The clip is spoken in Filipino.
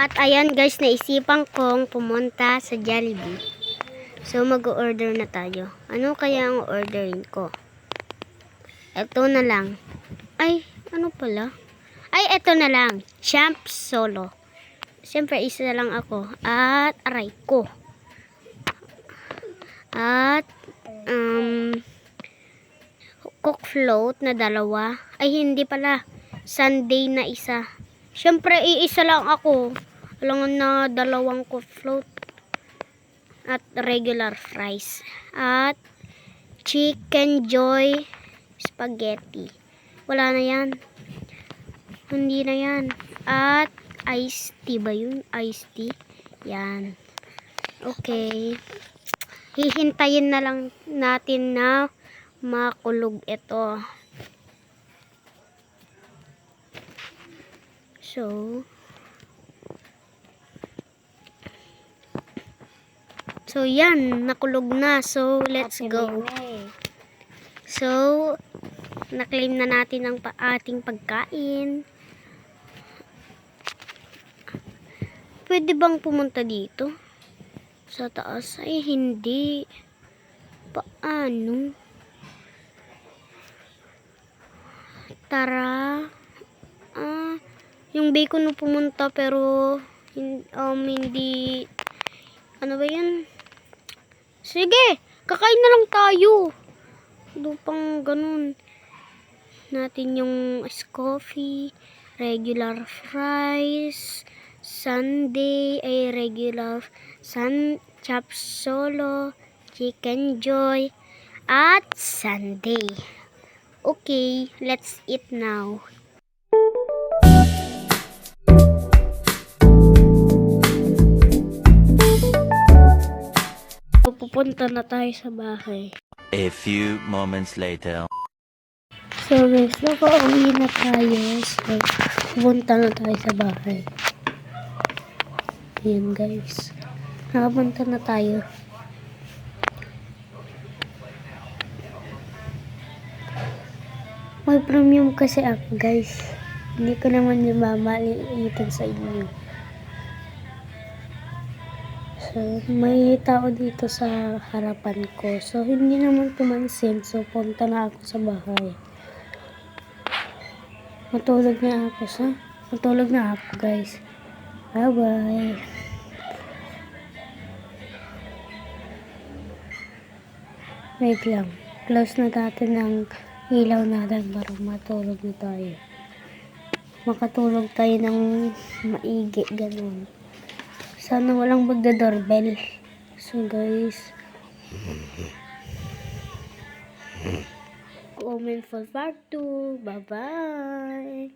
At ayan guys, naisipan kong pumunta sa Jollibee. So mag-order na tayo. Ano kaya ang orderin ko? Ito na lang. Ay, ano pala? Ay, ito na lang. Champ Solo. Siyempre, isa na lang ako. At aray ko. At Coke float na dalawa. Ay, hindi pala. Sunday na isa. Siyempre, iisa lang ako. Alangan na dalawang Coke float. At regular fries. At Chicken Joy spaghetti. Wala na yan. Hindi na yan. At iced tea ba yun? Iced tea. Yan. Okay. Hihintayin na lang natin na makulog ito. So yan, nakulog na. So let's go. So na-claim na natin ang ating pagkain. Pwede bang pumunta dito? Sa taas? Ay hindi. Paano? Tara. Yung bacon na pumunta pero hindi. Ano ba yan? Sige, kakain na lang tayo. Pang ganun. Natin yung ice coffee, regular fries, Sunday ay regular Chop Solo, Chicken Joy, at Sunday. Okay, let's eat now. Pupunta na tayo sa bahay. A few moments later. So guys, nakauwi na tayo. So, pupunta na tayo sa bahay. Ayan guys. Nakapunta na tayo. May premium kasi ako guys. Hindi ko naman yung mamaliitan sa inyo. So, may tao dito sa harapan ko. So, hindi naman pumansin. So, punta na ako sa bahay. Matulog na ako guys. Bye-bye. Wait lang. Close na natin ang ilaw natin para matulog na tayo. Makatulog tayo ng maigi. Ganun. Sana walang magda-doorbell. So guys, comment for part 2. Bye-bye.